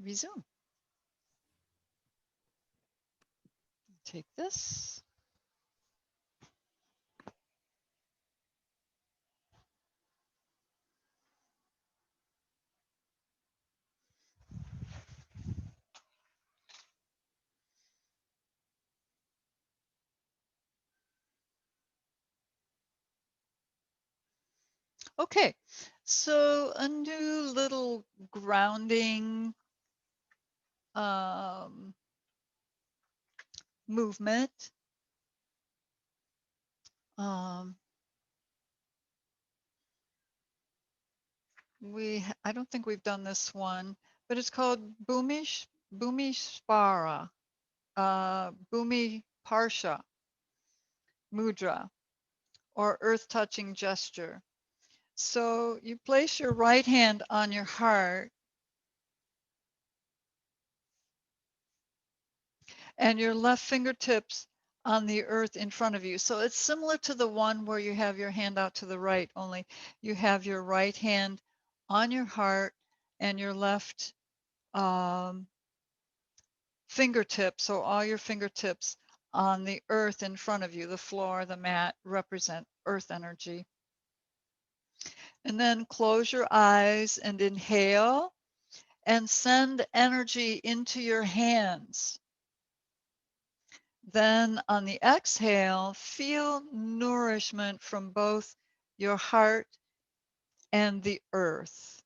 resume. Take this. Okay, so a new little grounding movement. I don't think we've done this one, but it's called Bhumi Parsha Mudra, or earth touching gesture. So you place your right hand on your heart and your left fingertips on the earth in front of you. So it's similar to the one where you have your hand out to the right, only you have your right hand on your heart and your left fingertips, so all your fingertips on the earth in front of you. The floor, the mat represent earth energy. And then close your eyes and inhale and send energy into your hands. Then on the exhale, feel nourishment from both your heart and the earth.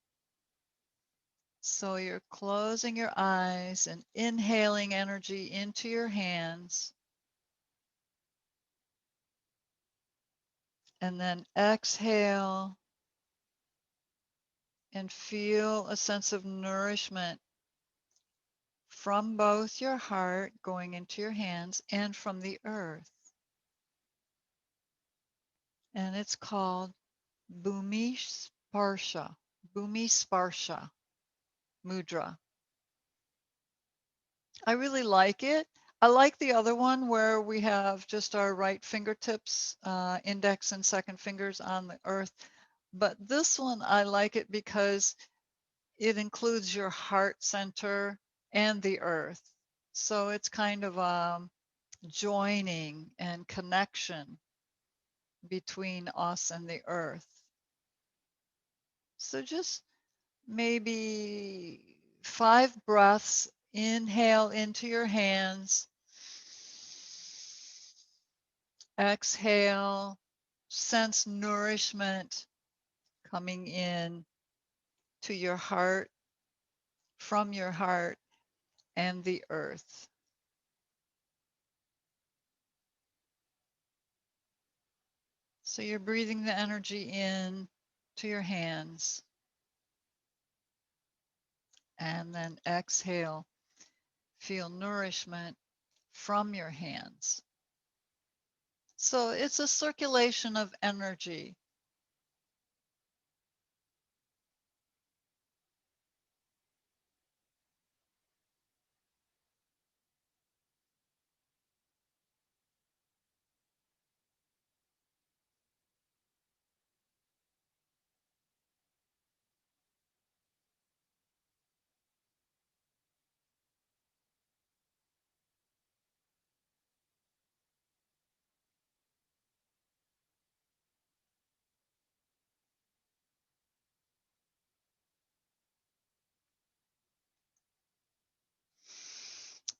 So you're closing your eyes and inhaling energy into your hands. And then exhale and feel a sense of nourishment from both your heart going into your hands and from the earth. And it's called Bhumi Sparsha, Bhumi Sparsha Mudra. I really like it. I like the other one where we have just our right fingertips, index and second fingers on the earth. But this one, I like it because it includes your heart center and the earth. So it's kind of joining and connection between us and the earth. So just maybe 5 breaths. Inhale into your hands. Exhale. Sense nourishment coming in to your heart, from your heart and the earth. So you're breathing the energy in to your hands. And then exhale. Feel nourishment from your hands. So it's a circulation of energy.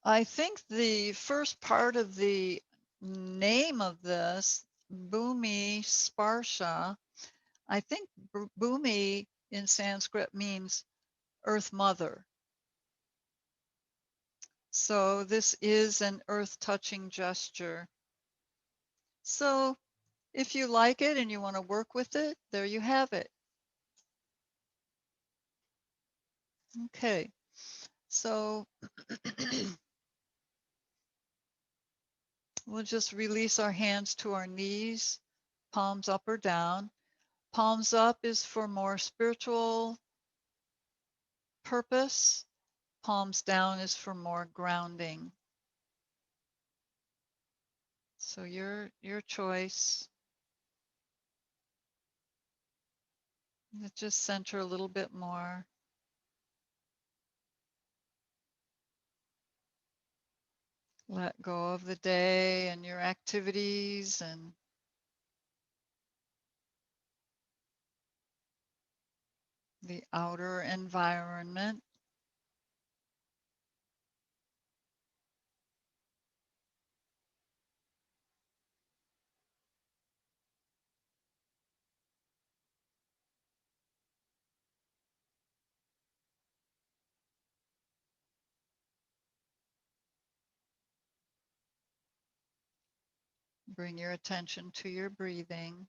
I think the first part of the name of this, Bhumi Sparsha, I think Bhumi in Sanskrit means Earth Mother. So this is an earth touching gesture. So if you like it and you want to work with it, there you have it. Okay, so we'll just release our hands to our knees, palms up or down. Palms up is for more spiritual purpose. Palms down is for more grounding. So your choice. Just center a little bit more. Let go of the day and your activities and the outer environment. Bring your attention to your breathing.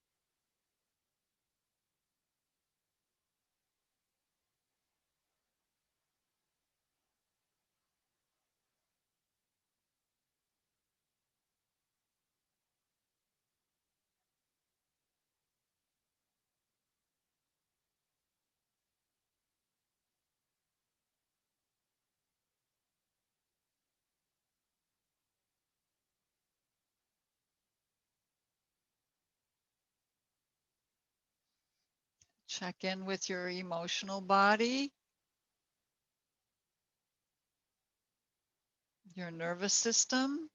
Check in with your emotional body, your nervous system,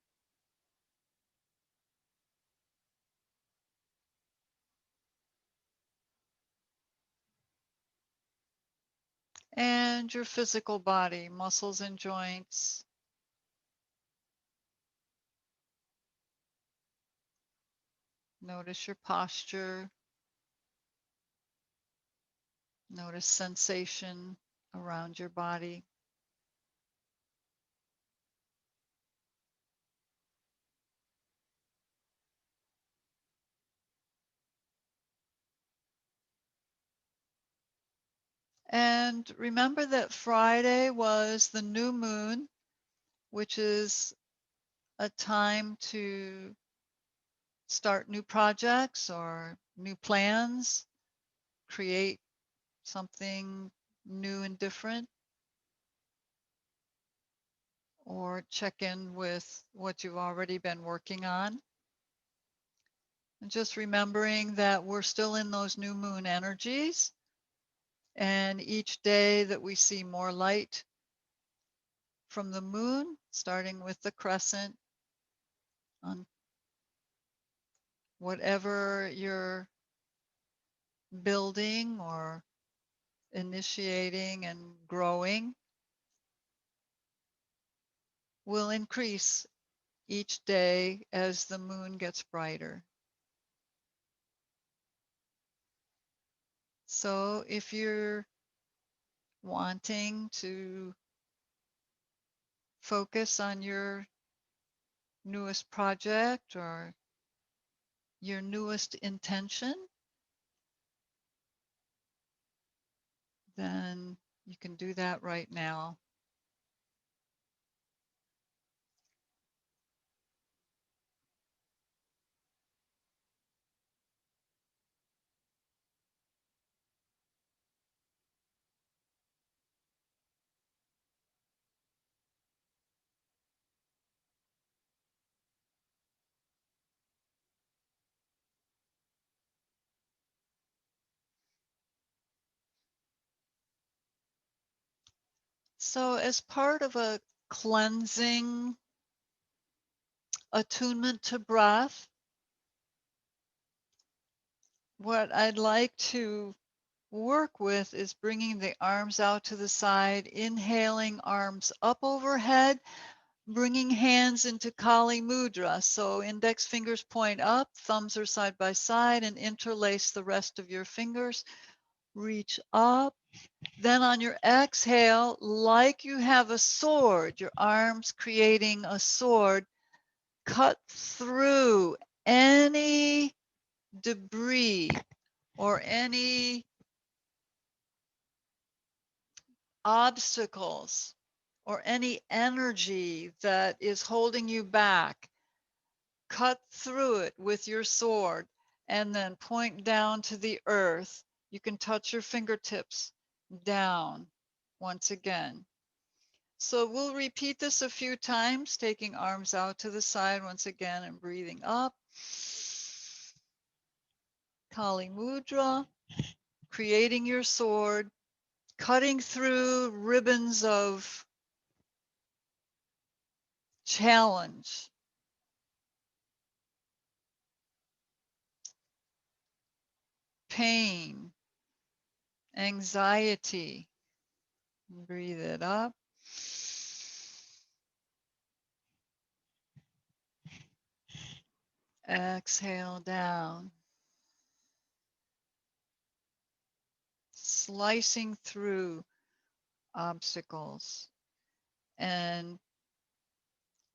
and your physical body, muscles and joints. Notice your posture. Notice sensation around your body. And remember that Friday was the new moon, which is a time to start new projects or new plans, create something new and different, or check in with what you've already been working on. And just remembering that we're still in those new moon energies. And each day that we see more light from the moon, starting with the crescent, on whatever you're building or initiating and growing, will increase each day as the moon gets brighter. So if you're wanting to focus on your newest project or your newest intention, then you can do that right now. So as part of a cleansing attunement to breath, what I'd like to work with is bringing the arms out to the side, inhaling, arms up overhead, bringing hands into Kali Mudra. So index fingers point up, thumbs are side by side, and interlace the rest of your fingers. Reach up. Then on your exhale, like you have a sword, your arms creating a sword, cut through any debris or any obstacles or any energy that is holding you back. Cut through it with your sword and then point down to the earth. You can touch your fingertips down once again. So we'll repeat this a few times, taking arms out to the side once again and breathing up. Kali Mudra, creating your sword, cutting through ribbons of challenge, pain, anxiety. Breathe it up. Exhale down. Slicing through obstacles and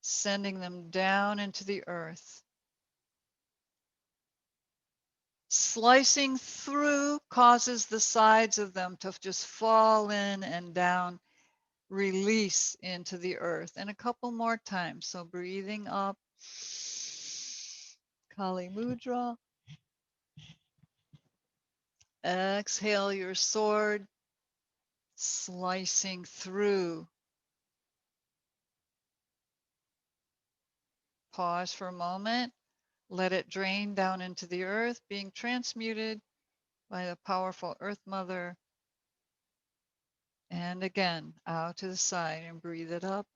sending them down into the earth. Slicing through causes the sides of them to just fall in and down, release into the earth. And a couple more times. So breathing up, Kali Mudra. Exhale your sword, slicing through. Pause for a moment. Let it drain down into the earth, being transmuted by the powerful Earth Mother. And again, out to the side and breathe it up.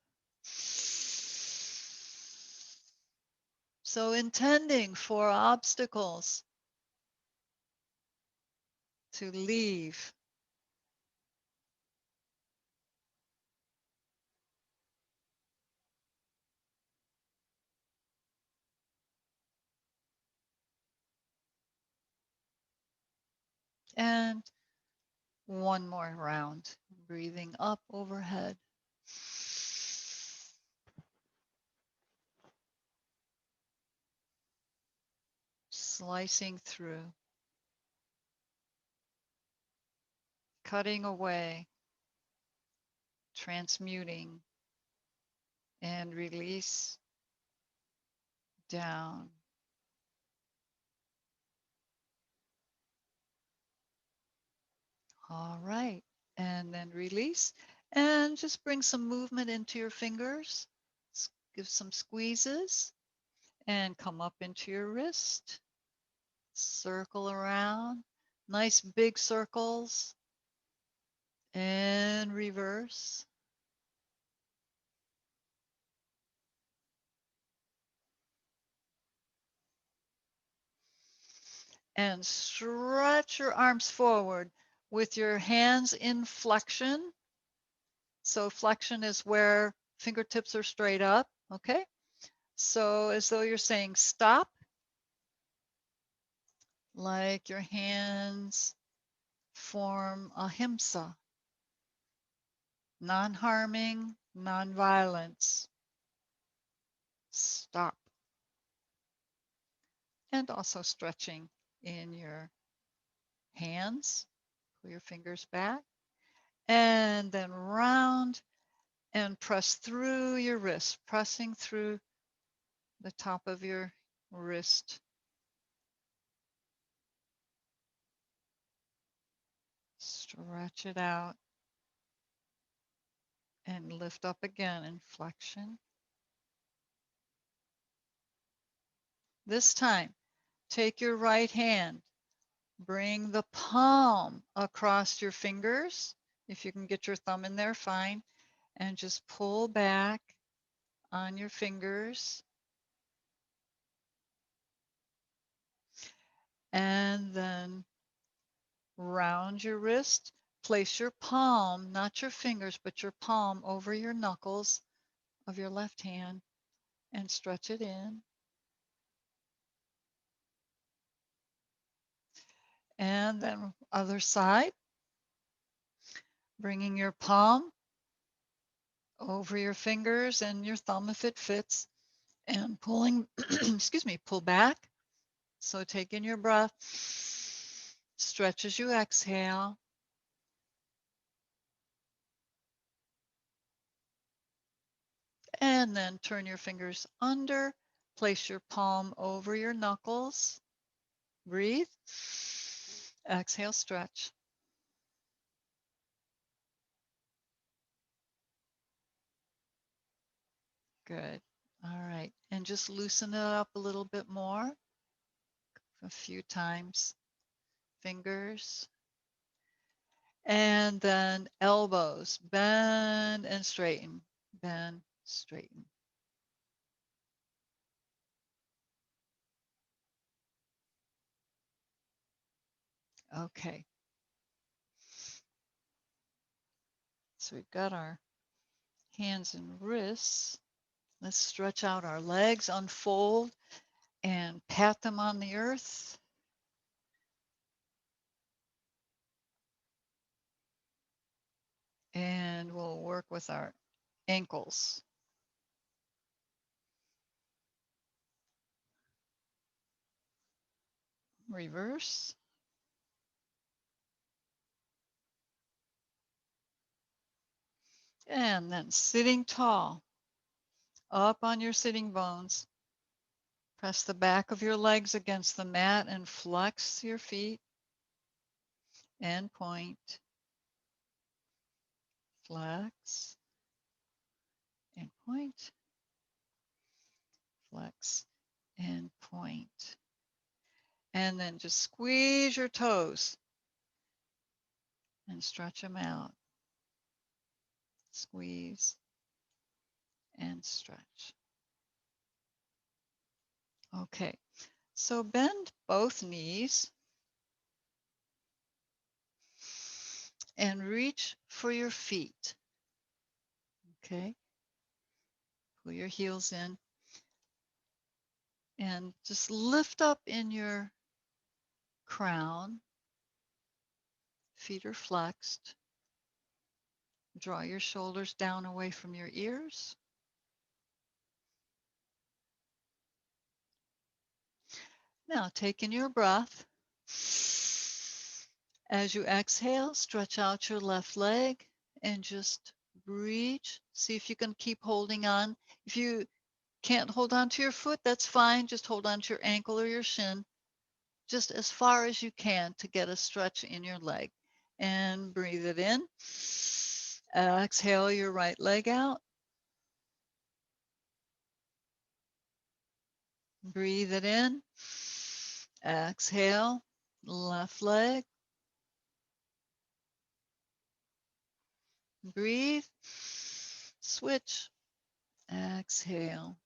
So intending for obstacles to leave. And one more round, breathing up overhead. Slicing through, cutting away, transmuting, and release down. All right, and then release, and just bring some movement into your fingers. Give some squeezes, and come up into your wrist. Circle around, nice big circles, and reverse. And stretch your arms forward with your hands in flexion. So flexion is where fingertips are straight up, okay? So as though you're saying stop, like your hands form ahimsa, non-harming, non-violence. Stop. And also stretching in your hands. Pull your fingers back. And then round and press through your wrist, pressing through the top of your wrist. Stretch it out and lift up again in flexion. This time, take your right hand, bring the palm across your fingers. If you can get your thumb in there, fine. And just pull back on your fingers. And then round your wrist. Place your palm, not your fingers, but your palm over your knuckles of your left hand and stretch it in. And then other side, bringing your palm over your fingers and your thumb if it fits, and pulling, excuse me, pull back. So take in your breath, stretch as you exhale. And then turn your fingers under, place your palm over your knuckles. Breathe. Exhale, stretch. Good. All right. And just loosen it up a little bit more. A few times. Fingers. And then elbows. Bend and straighten. Bend, straighten. Okay. So we've got our hands and wrists. Let's stretch out our legs, unfold, and pat them on the earth. And we'll work with our ankles. Reverse. And then sitting tall, up on your sitting bones. Press the back of your legs against the mat and flex your feet and point. Flex and point. Flex and point. And then just squeeze your toes and stretch them out. Squeeze and stretch. Okay, so bend both knees and reach for your feet. Okay, pull your heels in and just lift up in your crown. Feet are flexed. Draw your shoulders down away from your ears. Now take in your breath. As you exhale, stretch out your left leg and just reach. See if you can keep holding on. If you can't hold on to your foot, that's fine. Just hold on to your ankle or your shin, just as far as you can to get a stretch in your leg. And breathe it in. Exhale your right leg out. Breathe it in. Exhale, left leg. Breathe. Switch. Exhale.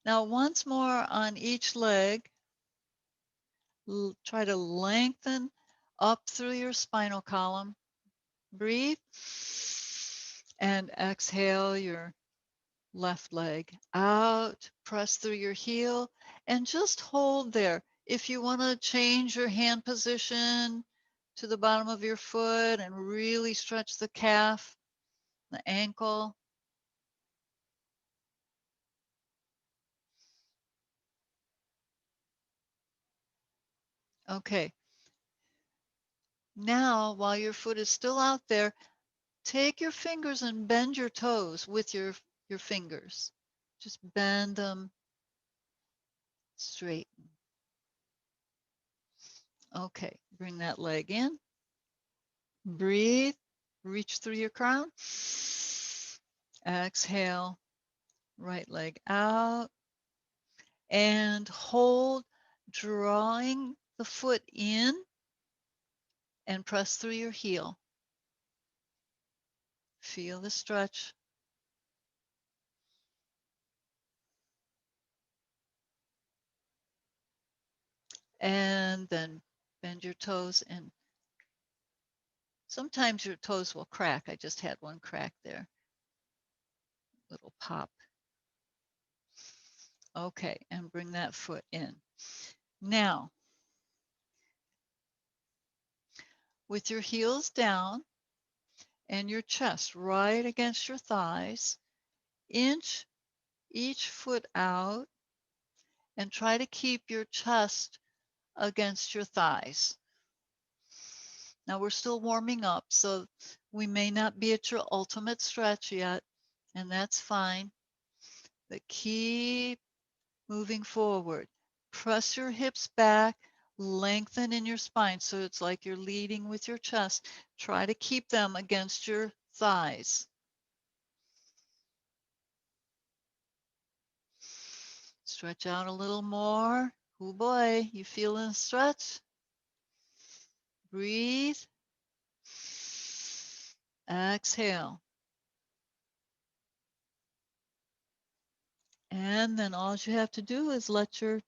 Now, once more on each leg, try to lengthen up through your spinal column. Breathe. And exhale your left leg out. Press through your heel and just hold there. If you want to change your hand position to the bottom of your foot and really stretch the calf, the ankle. Okay. Now, while your foot is still out there, take your fingers and bend your toes with your fingers. Just bend them straight. Okay, bring that leg in. Breathe. Reach through your crown. Exhale. Right leg out. And hold, drawing the foot in and press through your heel. Feel the stretch. And then bend your toes, and sometimes your toes will crack. I just had one crack there. Little pop. Okay, and bring that foot in. Now, with your heels down and your chest right against your thighs, inch each foot out and try to keep your chest against your thighs. Now we're still warming up, so we may not be at your ultimate stretch yet, and that's fine, but keep moving forward. Press your hips back, lengthen in your spine so it's like you're leading with your chest. Try to keep them against your thighs. Stretch out a little more. Oh boy, you feeling a stretch? Breathe. Exhale. And then all you have to do is let your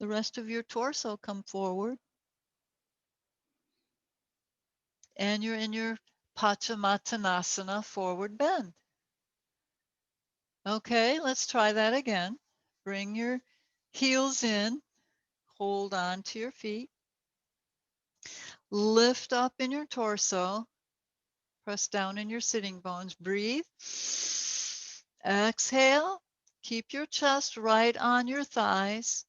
the rest of your torso come forward. And you're in your Paschimottonasana, forward bend. Okay, let's try that again. Bring your heels in, hold on to your feet. Lift up in your torso, press down in your sitting bones, breathe. Exhale, keep your chest right on your thighs.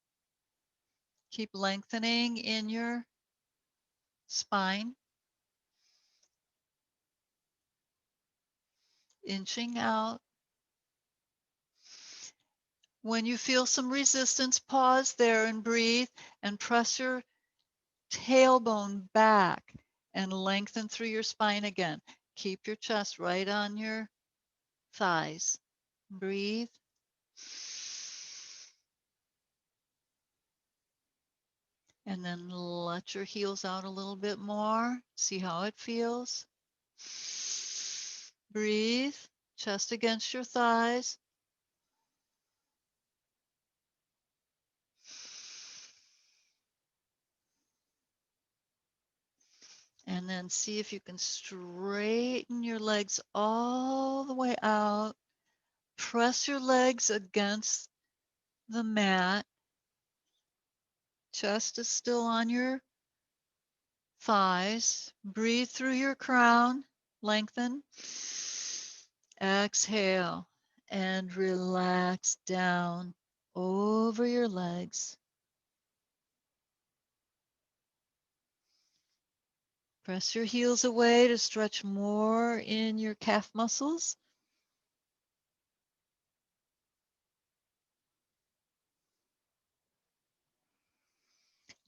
Keep lengthening in your spine, inching out. When you feel some resistance, pause there and breathe and press your tailbone back and lengthen through your spine again. Keep your chest right on your thighs. Breathe. And then let your heels out a little bit more. See how it feels. Breathe. Chest against your thighs. And then see if you can straighten your legs all the way out. Press your legs against the mat. Chest is still on your thighs. Breathe through your crown. Lengthen. Exhale and relax down over your legs. Press your heels away to stretch more in your calf muscles.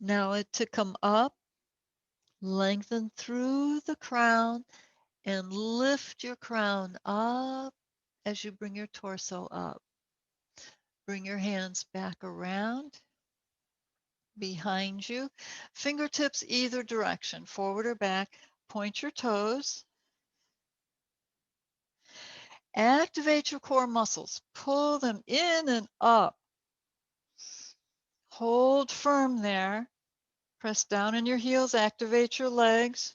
Now to come up, lengthen through the crown and lift your crown up as you bring your torso up. Bring your hands back around behind you. Fingertips either direction, forward or back. Point your toes. Activate your core muscles. Pull them in and up. Hold firm there. Press down in your heels. Activate your legs.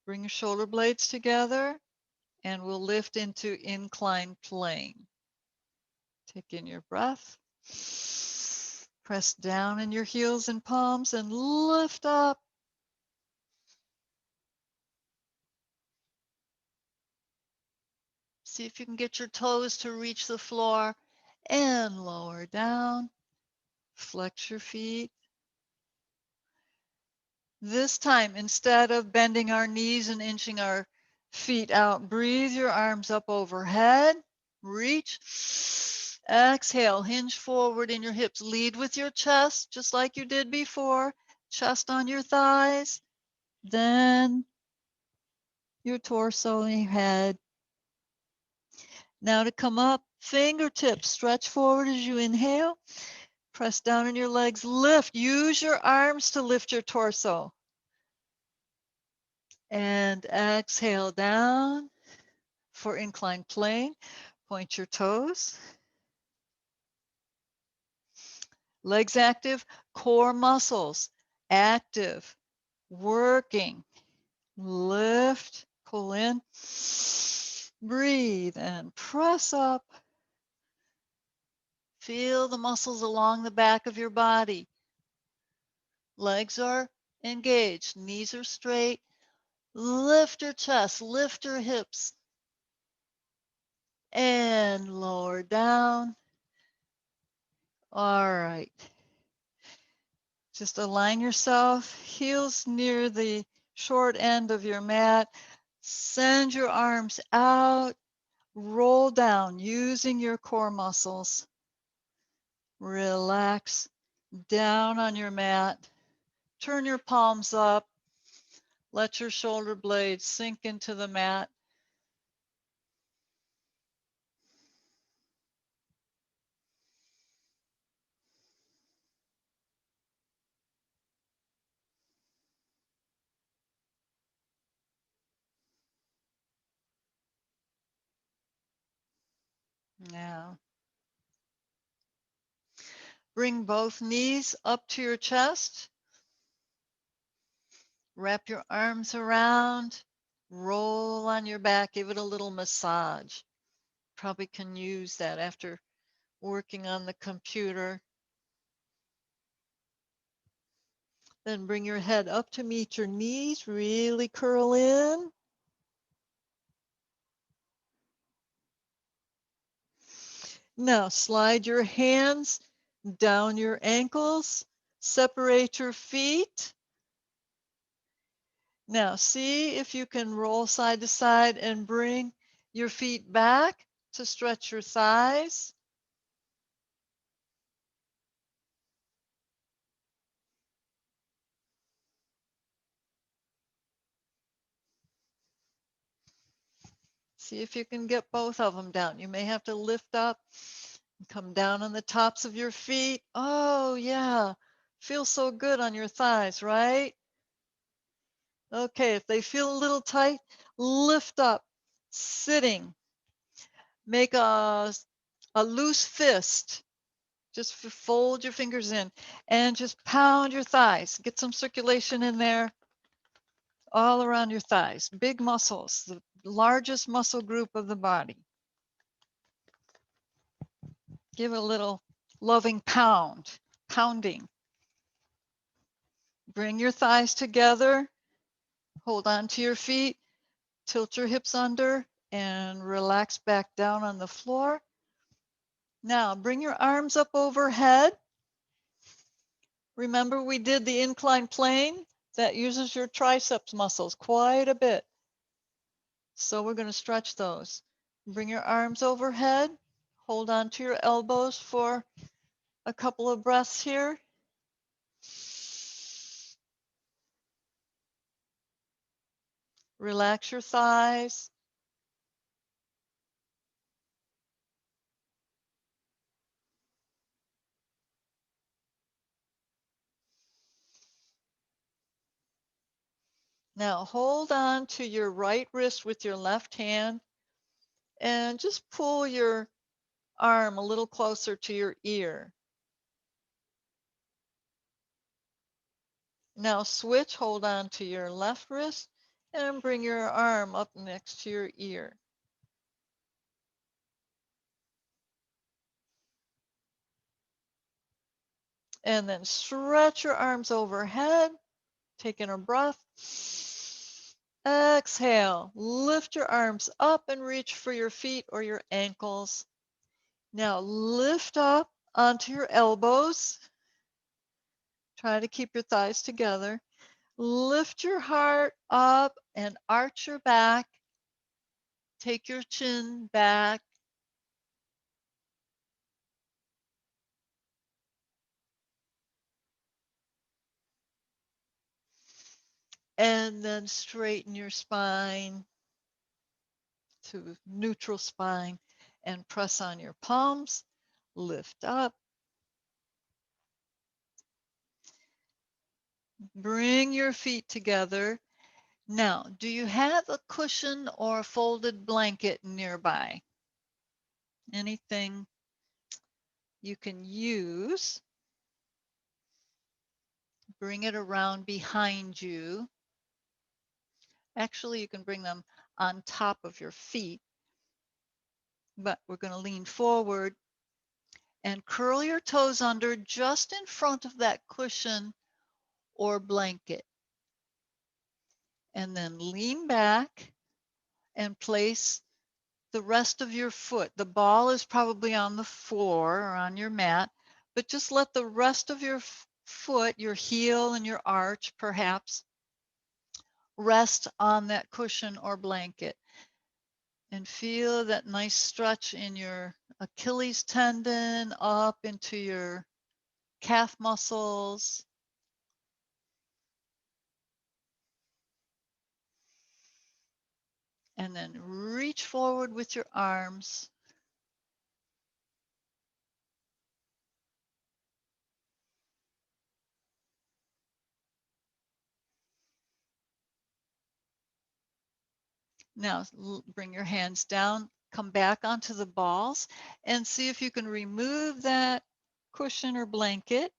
Bring your shoulder blades together. And we'll lift into inclined plane. Take in your breath. Press down in your heels and palms and lift up. See if you can get your toes to reach the floor and lower down. Flex your feet. This time, instead of bending our knees and inching our feet out, breathe your arms up overhead. Reach. Exhale, hinge forward in your hips. Lead with your chest, just like you did before. Chest on your thighs. Then your torso and your head. Now to come up, fingertips stretch forward as you inhale. Press down in your legs, lift. Use your arms to lift your torso. And exhale down for inclined plane. Point your toes. Legs active, core muscles active, working. Lift, pull in, breathe, and press up. Feel the muscles along the back of your body. Legs are engaged, knees are straight. Lift your chest, lift your hips, and lower down. All right. Just align yourself, heels near the short end of your mat. Send your arms out, roll down using your core muscles. Relax down on your mat. Turn your palms up. Let your shoulder blades sink into the mat. Now, Bring both knees up to your chest. Wrap your arms around. Roll on your back. Give it a little massage. Probably can use that after working on the computer. Then bring your head up to meet your knees. Really curl in. Now slide your hands down your ankles. Separate your feet. Now see if you can roll side to side and bring your feet back to stretch your thighs. See if you can get both of them down. You may have to lift up and come down on the tops of your feet. Oh, yeah. Feels so good on your thighs, right? Okay, if they feel a little tight, lift up, sitting. Make a loose fist. Just fold your fingers in and just pound your thighs. Get some circulation in there all around your thighs. Big muscles, the largest muscle group of the body. Give it a little loving pounding. Bring your thighs together. Hold on to your feet. Tilt your hips under and relax back down on the floor. Now bring your arms up overhead. Remember we did the inclined plane? That uses your triceps muscles quite a bit. So we're going to stretch those. Bring your arms overhead. Hold on to your elbows for a couple of breaths here. Relax your thighs. Now hold on to your right wrist with your left hand and just pull your arm a little closer to your ear. Now switch, hold on to your left wrist and bring your arm up next to your ear. And then stretch your arms overhead, taking a breath. Exhale, lift your arms up and reach for your feet or your ankles. Now lift up onto your elbows. Try to keep your thighs together. Lift your heart up and arch your back. Take your chin back. And then straighten your spine to neutral spine and press on your palms. Lift up. Bring your feet together. Now, do you have a cushion or a folded blanket nearby? Anything you can use? Bring it around behind you. Actually, you can bring them on top of your feet, but we're going to lean forward and curl your toes under just in front of that cushion or blanket. And then lean back and place the rest of your foot. The ball is probably on the floor or on your mat, but just let the rest of your foot, your heel and your arch perhaps, rest on that cushion or blanket. And feel that nice stretch in your Achilles tendon up into your calf muscles. And then reach forward with your arms. Now bring your hands down, come back onto the balls and see if you can remove that cushion or blanket.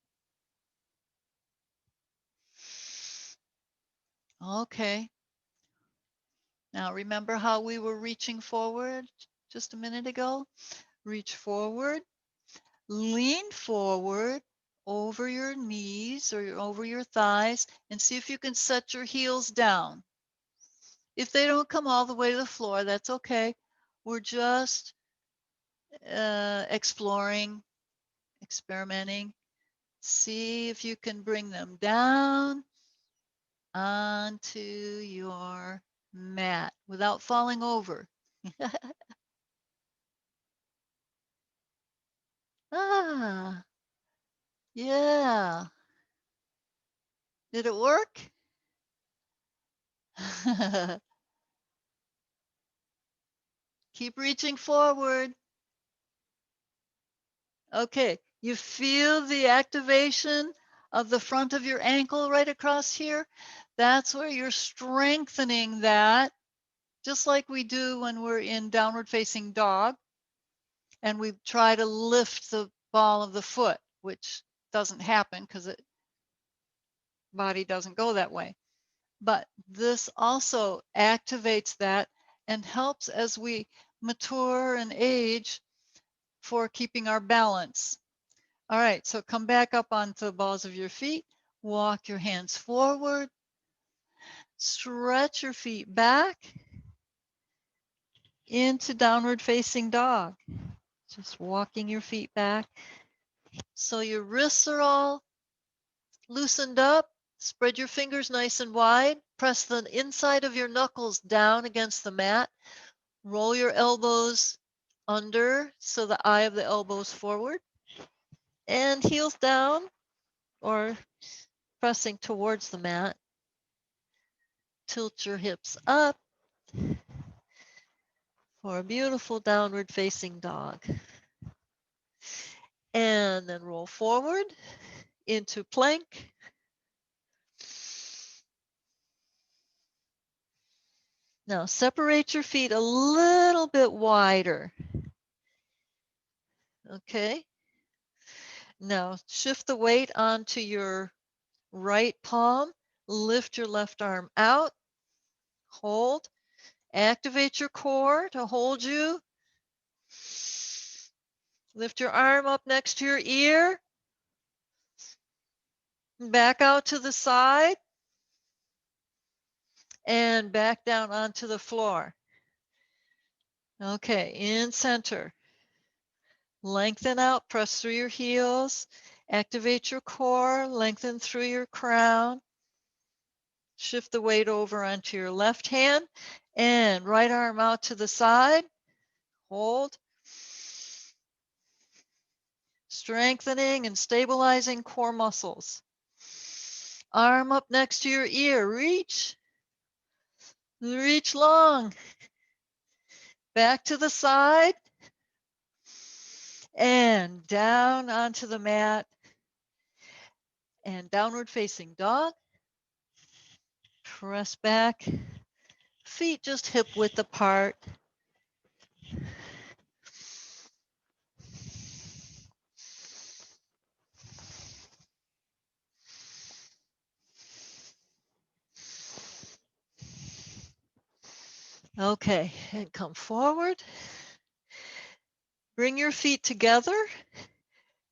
Okay. Now remember how we were reaching forward just a minute ago? Reach forward, lean forward over your knees or over your thighs and see if you can set your heels down. If they don't come all the way to the floor, that's okay. We're just exploring, experimenting. See if you can bring them down onto your mat without falling over. Ah, yeah. Did it work? Keep reaching forward. Okay, you feel the activation of the front of your ankle right across here? That's where you're strengthening that, just like we do when we're in downward facing dog and we try to lift the ball of the foot, which doesn't happen because the body doesn't go that way. But this also activates that and helps as we mature and age for keeping our balance. All right, so come back up onto the balls of your feet, walk your hands forward, stretch your feet back into downward facing dog. Just walking your feet back. So your wrists are all loosened up. Spread your fingers nice and wide. Press the inside of your knuckles down against the mat. Roll your elbows under so the eye of the elbows forward. And heels down or pressing towards the mat. Tilt your hips up for a beautiful downward facing dog. And then roll forward into plank. Now separate your feet a little bit wider. Okay. Now shift the weight onto your right palm. Lift your left arm out. Hold. Activate your core to hold you. Lift your arm up next to your ear. Back out to the side. And back down onto the floor. Okay, in center. Lengthen out, press through your heels. Activate your core, lengthen through your crown. Shift the weight over onto your left hand and right arm out to the side. Hold. Strengthening and stabilizing core muscles. Arm up next to your ear. Reach. Reach long. Back to the side. And down onto the mat. And downward facing dog. Press back. Feet just hip width apart. Okay, and come forward. Bring your feet together.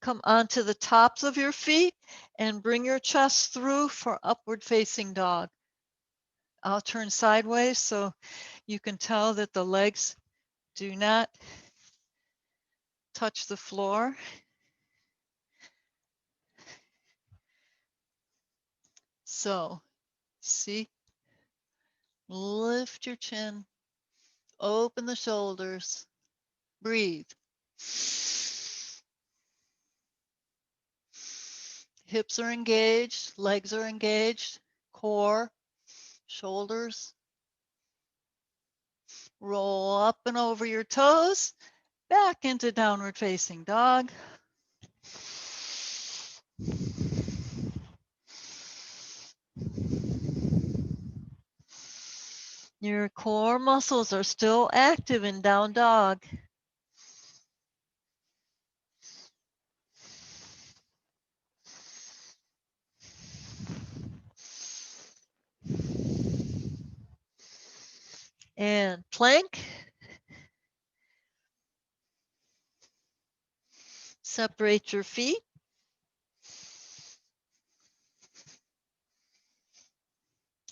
Come onto the tops of your feet and bring your chest through for upward facing dog. I'll turn sideways so you can tell that the legs do not touch the floor. So, see, lift your chin, open the shoulders, breathe. Hips are engaged, legs are engaged, core, shoulders. Roll up and over your toes, back into downward facing dog. Your core muscles are still active in down dog. And plank. Separate your feet.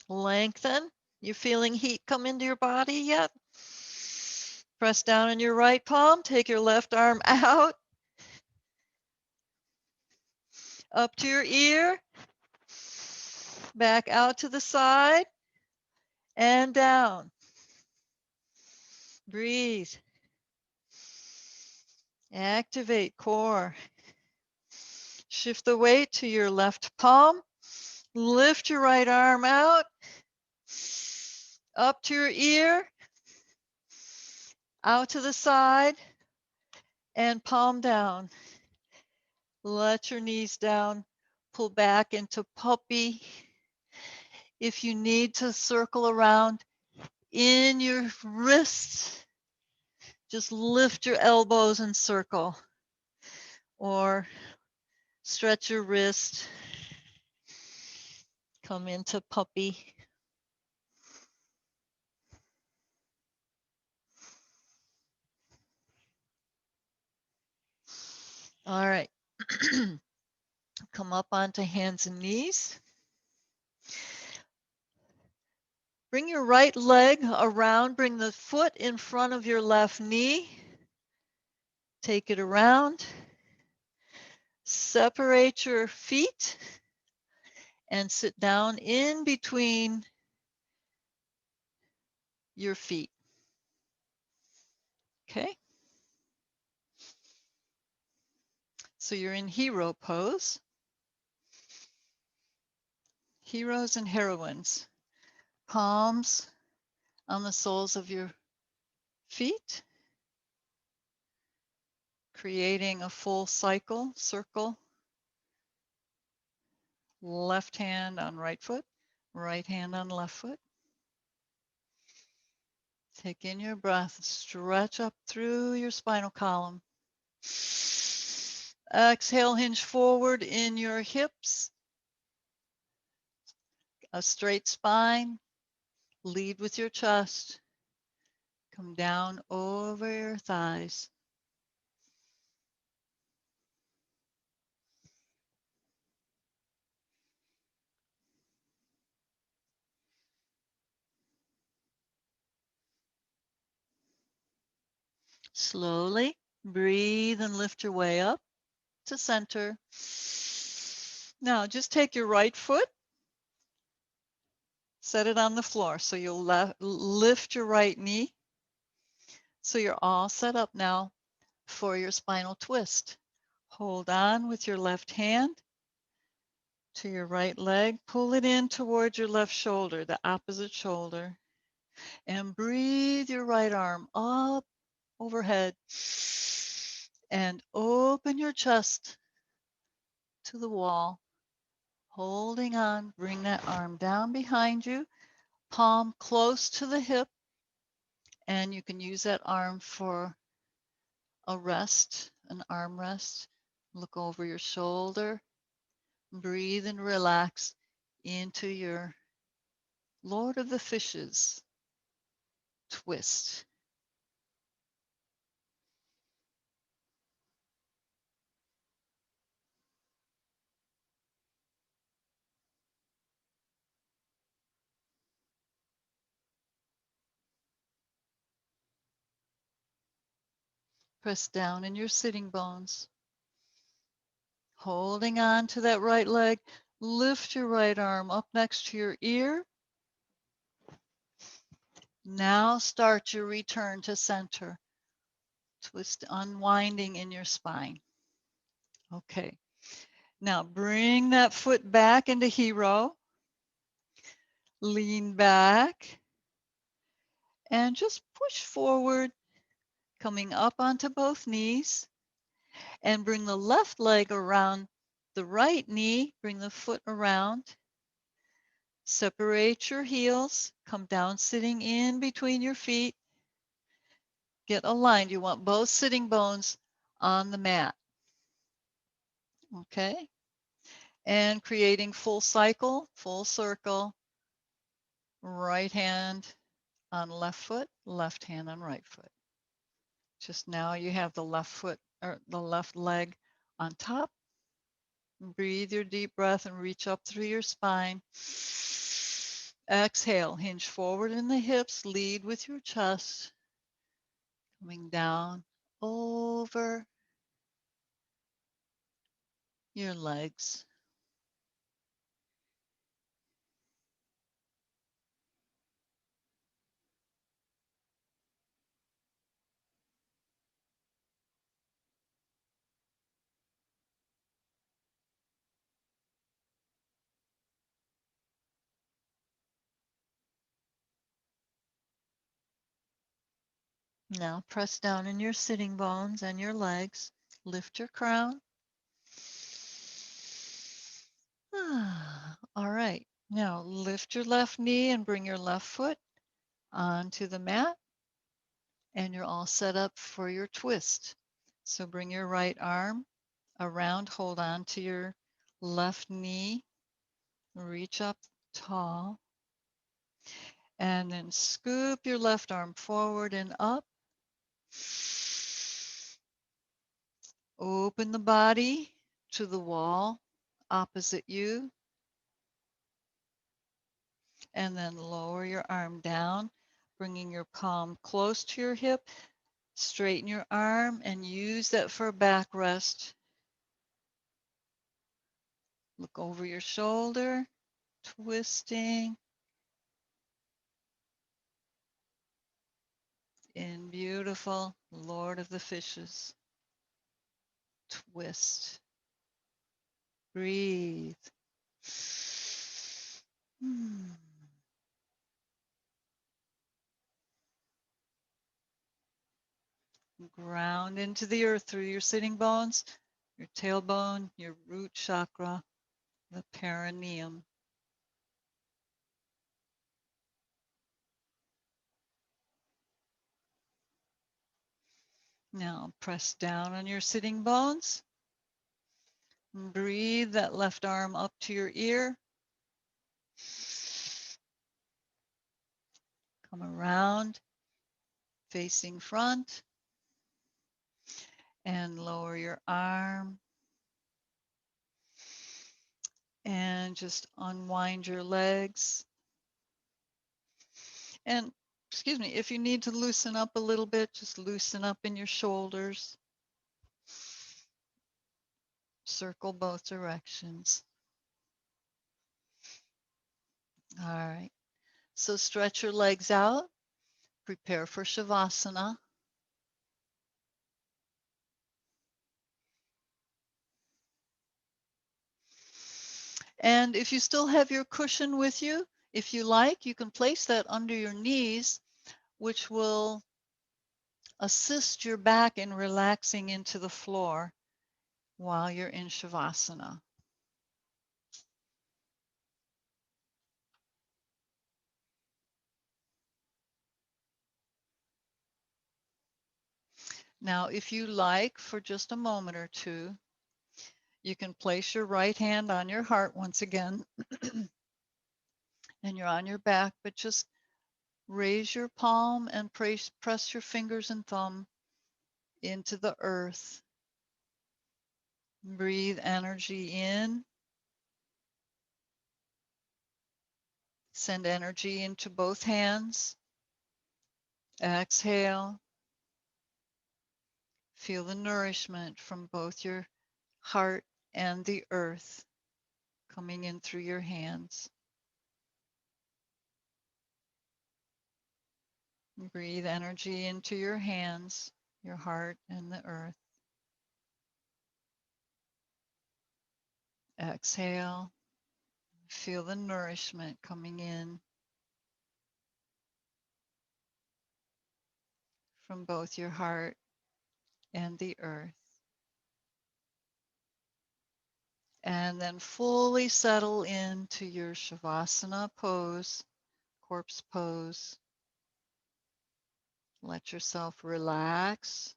Lengthen. You feeling heat come into your body yet? Press down on your right palm. Take your left arm out. Up to your ear. Back out to the side. And down. Breathe. Activate core. Shift the weight to your left palm. Lift your right arm out. Up to your ear. Out to the side. And palm down. Let your knees down. Pull back into puppy. If you need to circle around in your wrists, just lift your elbows and circle. Or stretch your wrist. Come into puppy. All right. Come up onto hands and knees. Bring your right leg around. Bring the foot in front of your left knee. Take it around. Separate your feet and sit down in between your feet. Okay. So you're in hero pose. Heroes and heroines. Palms on the soles of your feet. Creating a full cycle, circle. Left hand on right foot, right hand on left foot. Take in your breath, stretch up through your spinal column. Exhale, hinge forward in your hips. A straight spine. Lead with your chest. Come down over your thighs. Slowly breathe and lift your way up to center. Now just take your right foot, set it on the floor. So you'll lift your right knee. So you're all set up now for your spinal twist. Hold on with your left hand to your right leg. Pull it in towards your left shoulder, the opposite shoulder. And breathe your right arm up overhead. And open your chest to the wall. Holding on, bring that arm down behind you. Palm close to the hip. And you can use that arm for a rest, an arm rest. Look over your shoulder. Breathe and relax into your Lord of the Fishes twist. Press down in your sitting bones. Holding on to that right leg, lift your right arm up next to your ear. Now start your return to center. Twist unwinding in your spine. Okay. Now bring that foot back into hero. Lean back and just push forward, coming up onto both knees. And bring the left leg around the right knee. Bring the foot around. Separate your heels. Come down sitting in between your feet. Get aligned. You want both sitting bones on the mat. Okay. And creating full cycle, full circle. Right hand on left foot, left hand on right foot. Just now you have the left foot or the left leg on top. Breathe your deep breath and reach up through your spine. Exhale, hinge forward in the hips, lead with your chest. Coming down over your legs. Now press down in your sitting bones and your legs. Lift your crown. All right. Now lift your left knee and bring your left foot onto the mat, and you're all set up for your twist. So bring your right arm around, hold on to your left knee, reach up tall, and then scoop your left arm forward and up. Open the body to the wall opposite you, and then lower your arm down, bringing your palm close to your hip. Straighten your arm and use that for a backrest. Look over your shoulder, twisting in beautiful Lord of the Fishes. Twist. Breathe. Ground into the earth through your sitting bones, your tailbone, your root chakra, the perineum. Now press down on your sitting bones. Breathe that left arm up to your ear. Come around, facing front, and lower your arm. And just unwind your legs. And excuse me, if you need to loosen up a little bit, just loosen up in your shoulders. Circle both directions. All right. So stretch your legs out. Prepare for Savasana. And if you still have your cushion with you, if you like, you can place that under your knees, which will assist your back in relaxing into the floor while you're in Shavasana. Now, if you like, for just a moment or two, you can place your right hand on your heart once again, and you're on your back, but just raise your palm and press your fingers and thumb into the earth. Breathe energy in. Send energy into both hands. Exhale. Feel the nourishment from both your heart and the earth coming in through your hands. Breathe energy into your hands, your heart, and the earth. Exhale. Feel the nourishment coming in from both your heart and the earth. And then fully settle into your Shavasana pose, corpse pose. Let yourself relax.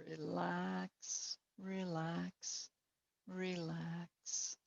Relax, relax, relax.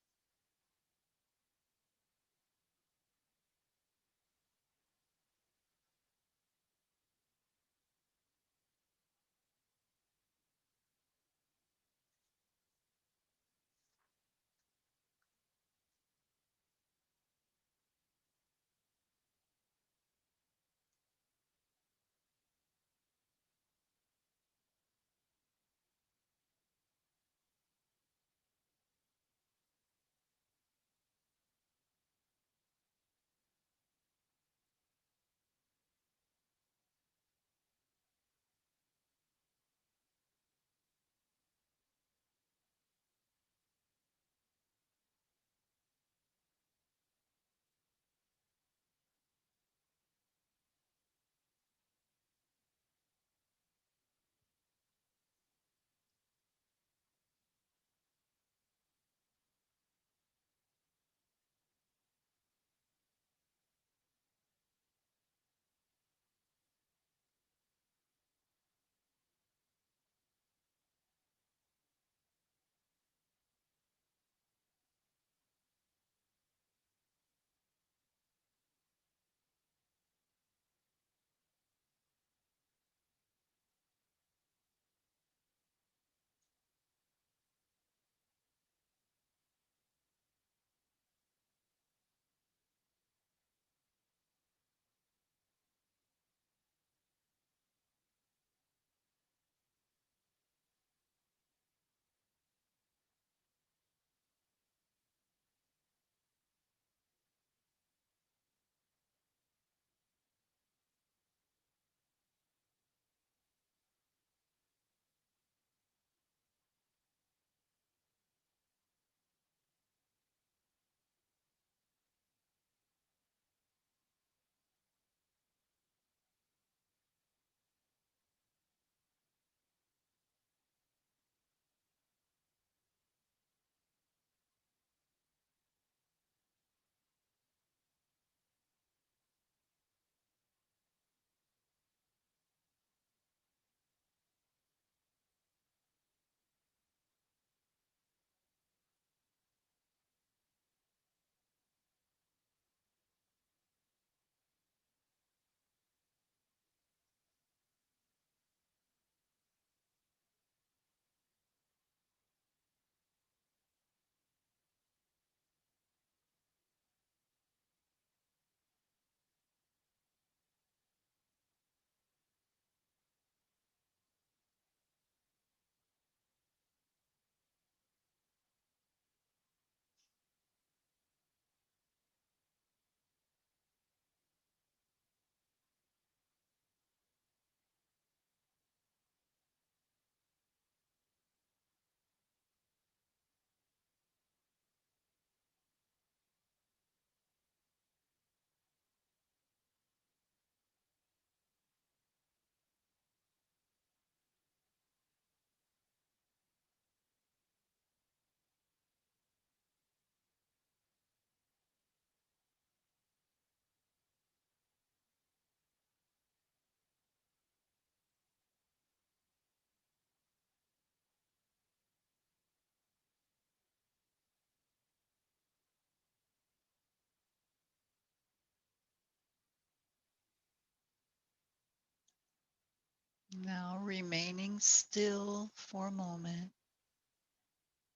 Now remaining still for a moment,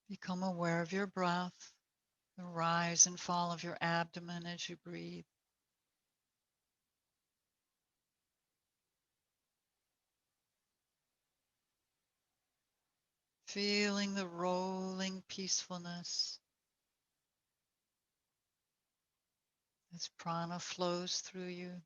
become aware of your breath, the rise and fall of your abdomen as you breathe. Feeling the rolling peacefulness as prana flows through you.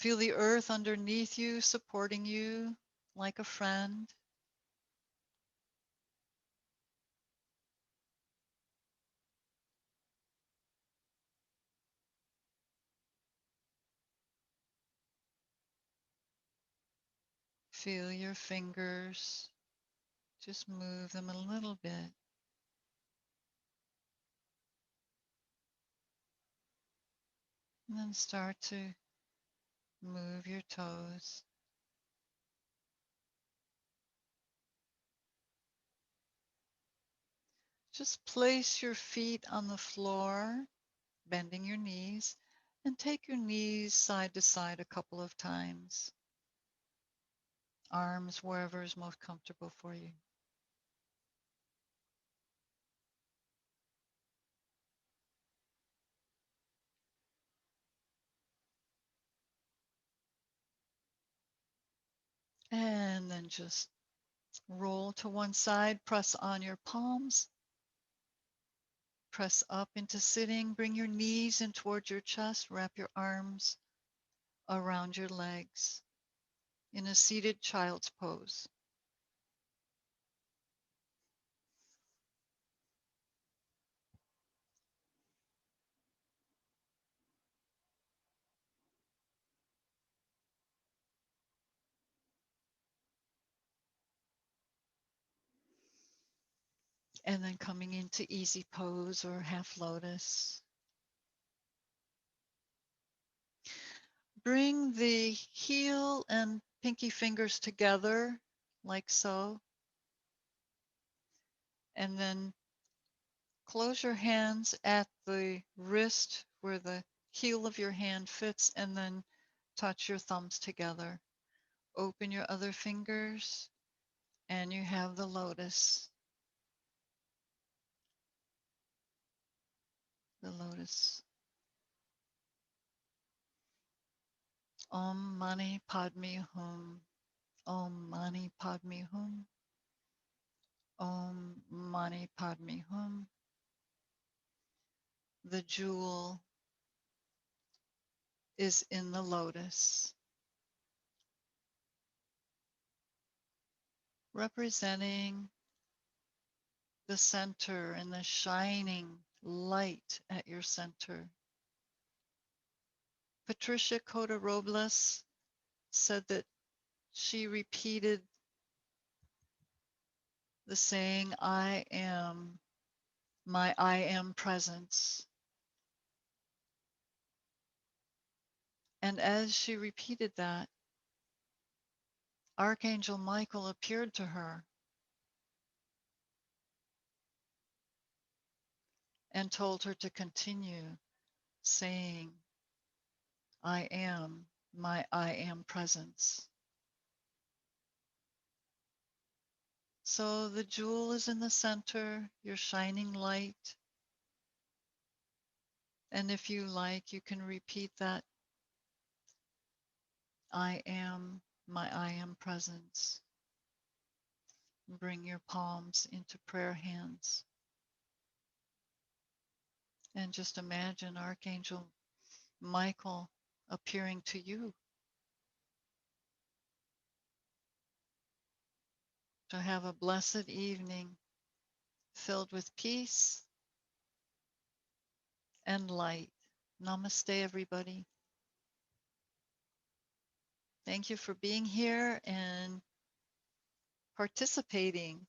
Feel the earth underneath you, supporting you like a friend. Feel your fingers, just move them a little bit. And then start to Move your toes. Just place your feet on the floor, bending your knees, and take your knees side to side a couple of times. Arms wherever is most comfortable for you. And then just roll to one side, press on your palms, press up into sitting, bring your knees in towards your chest, wrap your arms around your legs in a seated child's pose. And then coming into easy pose or half lotus. Bring the heel and pinky fingers together like so. And then close your hands at the wrist where the heel of your hand fits, and then touch your thumbs together. Open your other fingers, and you have the lotus. The lotus. Om Mani Padme Hum. Om Mani Padme Hum. Om Mani Padme Hum. The jewel is in the lotus, representing the center and the shining light at your center. Patricia Cota Robles said that she repeated the saying, I am my I am presence. And as she repeated that, Archangel Michael appeared to her and told her to continue saying, I am my I am presence. So the jewel is in the center, your shining light. And if you like, you can repeat that, I am my I am presence. Bring your palms into prayer hands. And just imagine Archangel Michael appearing to you to have a blessed evening filled with peace and light. Namaste, everybody. Thank you for being here and participating